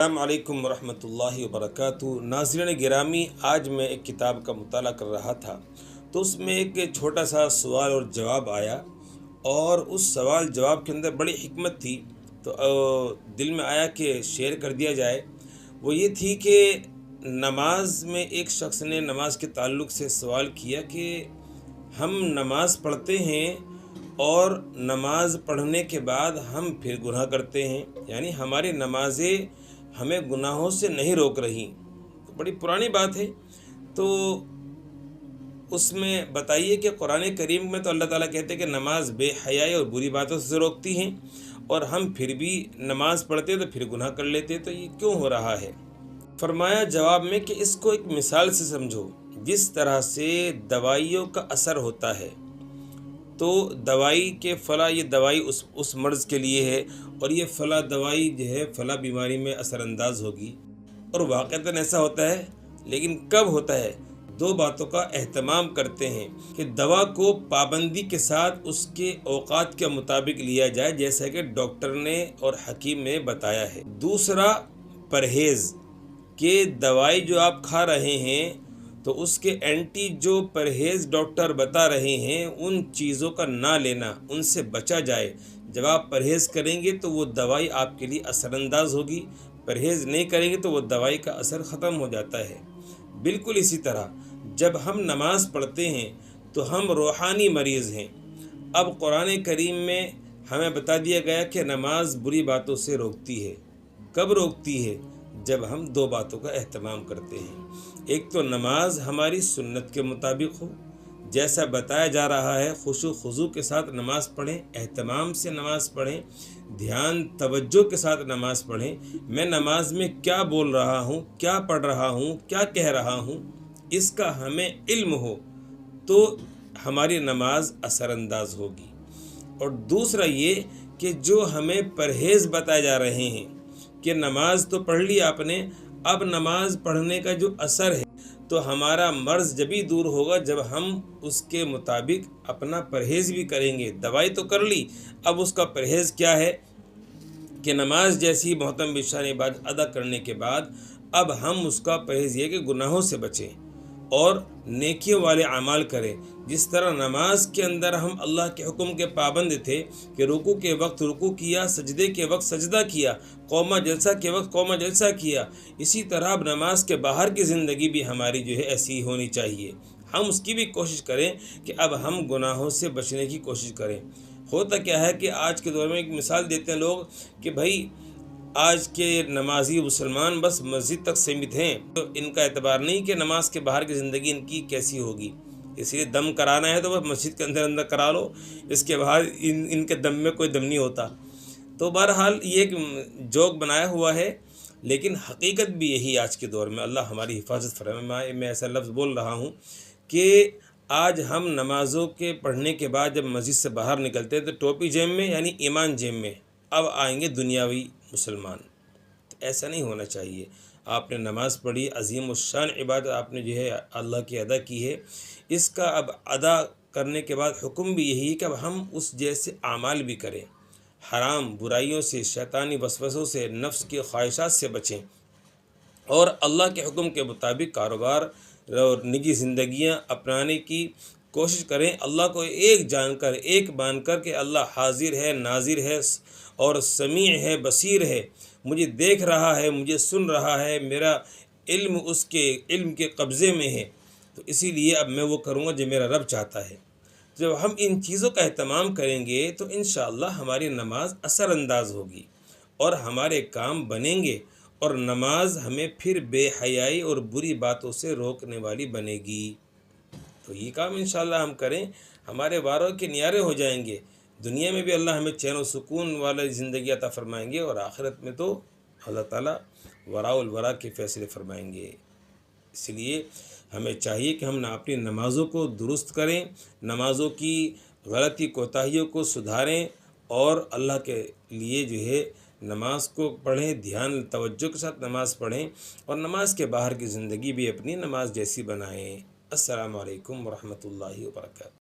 السلام علیکم ورحمۃ اللہ وبرکاتہ۔ ناظرین گرامی، آج میں ایک کتاب کا مطالعہ کر رہا تھا تو اس میں ایک چھوٹا سا سوال اور جواب آیا، اور اس سوال جواب کے اندر بڑی حکمت تھی، تو دل میں آیا کہ شیئر کر دیا جائے۔ وہ یہ تھی کہ نماز میں ایک شخص نے نماز کے تعلق سے سوال کیا کہ ہم نماز پڑھتے ہیں اور نماز پڑھنے کے بعد ہم پھر گناہ کرتے ہیں، یعنی ہماری نمازیں ہمیں گناہوں سے نہیں روک رہی۔ تو بڑی پرانی بات ہے، تو اس میں بتائیے کہ قرآن کریم میں تو اللہ تعالیٰ کہتے ہیں کہ نماز بے حیائی اور بری باتوں سے روکتی ہیں، اور ہم پھر بھی نماز پڑھتے تو پھر گناہ کر لیتے، تو یہ کیوں ہو رہا ہے؟ فرمایا جواب میں کہ اس کو ایک مثال سے سمجھو۔ جس طرح سے دوائیوں کا اثر ہوتا ہے، تو دوائی کے فلاں یہ دوائی اس مرض کے لیے ہے، اور یہ فلاں دوائی جو ہے فلاں بیماری میں اثر انداز ہوگی، اور واقعتاً ایسا ہوتا ہے، لیکن کب ہوتا ہے؟ دو باتوں کا اہتمام کرتے ہیں کہ دوا کو پابندی کے ساتھ اس کے اوقات کے مطابق لیا جائے، جیسا کہ ڈاکٹر نے اور حکیم نے بتایا ہے۔ دوسرا، پرہیز، کہ دوائی جو آپ کھا رہے ہیں تو اس کے اینٹی جو پرہیز ڈاکٹر بتا رہے ہیں ان چیزوں کا نہ لینا، ان سے بچا جائے۔ جب آپ پرہیز کریں گے تو وہ دوائی آپ کے لیے اثر انداز ہوگی، پرہیز نہیں کریں گے تو وہ دوائی کا اثر ختم ہو جاتا ہے۔ بالکل اسی طرح جب ہم نماز پڑھتے ہیں تو ہم روحانی مریض ہیں۔ اب قرآن کریم میں ہمیں بتا دیا گیا کہ نماز بری باتوں سے روکتی ہے۔ کب روکتی ہے؟ جب ہم دو باتوں کا اہتمام کرتے ہیں۔ ایک تو نماز ہماری سنت کے مطابق ہو، جیسا بتایا جا رہا ہے، خشوع خضوع کے ساتھ نماز پڑھیں، اہتمام سے نماز پڑھیں، دھیان توجہ کے ساتھ نماز پڑھیں۔ میں نماز میں کیا بول رہا ہوں، کیا پڑھ رہا ہوں، کیا کہہ رہا ہوں، اس کا ہمیں علم ہو تو ہماری نماز اثر انداز ہوگی۔ اور دوسرا یہ کہ جو ہمیں پرہیز بتائے جا رہے ہیں کہ نماز تو پڑھ لی آپ نے، اب نماز پڑھنے کا جو اثر ہے تو ہمارا مرض جبھی دور ہوگا جب ہم اس کے مطابق اپنا پرہیز بھی کریں گے۔ دوائی تو کر لی، اب اس کا پرہیز کیا ہے کہ نماز جیسی محترم بشان عبادت ادا کرنے کے بعد اب ہم اس کا پرہیز یہ کہ گناہوں سے بچیں اور نیکیوں والے اعمال کریں۔ جس طرح نماز کے اندر ہم اللہ کے حکم کے پابند تھے کہ رکوع کے وقت رکوع کیا، سجدے کے وقت سجدہ کیا، قومہ جلسہ کے وقت قومہ جلسہ کیا، اسی طرح اب نماز کے باہر کی زندگی بھی ہماری جو ہے ایسی ہونی چاہیے۔ ہم اس کی بھی کوشش کریں کہ اب ہم گناہوں سے بچنے کی کوشش کریں۔ ہوتا کیا ہے کہ آج کے دور میں ایک مثال دیتے ہیں لوگ کہ بھائی آج کے نمازی مسلمان بس مسجد تک سیمت ہیں، تو ان کا اعتبار نہیں کہ نماز کے باہر کی زندگی ان کی کیسی ہوگی۔ اس لیے دم کرانا ہے تو بس مسجد کے اندر کرا لو، اس کے بعد ان کے دم میں کوئی دم نہیں ہوتا۔ تو بہرحال یہ ایک جوک بنایا ہوا ہے، لیکن حقیقت بھی یہی آج کے دور میں اللہ ہماری حفاظت فرمائے۔ میں ایسا لفظ بول رہا ہوں کہ آج ہم نمازوں کے پڑھنے کے بعد جب مسجد سے باہر نکلتے ہیں تو ٹوپی جیب میں، یعنی ایمان جیب میں، اب آئیں گے دنیاوی مسلمان۔ تو ایسا نہیں ہونا چاہیے۔ آپ نے نماز پڑھی، عظیم الشان عبادت آپ نے جو ہے اللہ کی ادا کی ہے، اس کا اب ادا کرنے کے بعد حکم بھی یہی ہے کہ اب ہم اس جیسے اعمال بھی کریں، حرام برائیوں سے، شیطانی وسوسوں سے، نفس کی خواہشات سے بچیں، اور اللہ کے حکم کے مطابق کاروبار اور نجی زندگیاں اپنانے کی کوشش کریں۔ اللہ کو ایک جان کر، ایک مان کر کہ اللہ حاضر ہے، ناظر ہے اور سمیع ہے، بصیر ہے، مجھے دیکھ رہا ہے، مجھے سن رہا ہے، میرا علم اس کے علم کے قبضے میں ہے، تو اسی لیے اب میں وہ کروں گا جو میرا رب چاہتا ہے۔ جب ہم ان چیزوں کا اہتمام کریں گے تو انشاءاللہ ہماری نماز اثر انداز ہوگی اور ہمارے کام بنیں گے، اور نماز ہمیں پھر بے حیائی اور بری باتوں سے روکنے والی بنے گی۔ تو یہ کام انشاءاللہ ہم کریں، ہمارے واروں کے نیارے ہو جائیں گے۔ دنیا میں بھی اللہ ہمیں چین و سکون والا زندگی عطا فرمائیں گے، اور آخرت میں تو اللہ تعالیٰ وراء الورا کے فیصلے فرمائیں گے۔ اس لیے ہمیں چاہیے کہ ہم اپنی نمازوں کو درست کریں، نمازوں کی غلطی کوتاہیوں کو سدھاریں، اور اللہ کے لیے جو ہے نماز کو پڑھیں، دھیان توجہ کے ساتھ نماز پڑھیں، اور نماز کے باہر کی زندگی بھی اپنی نماز جیسی بنائیں۔ السلام علیکم ورحمۃ اللہ وبرکاتہ۔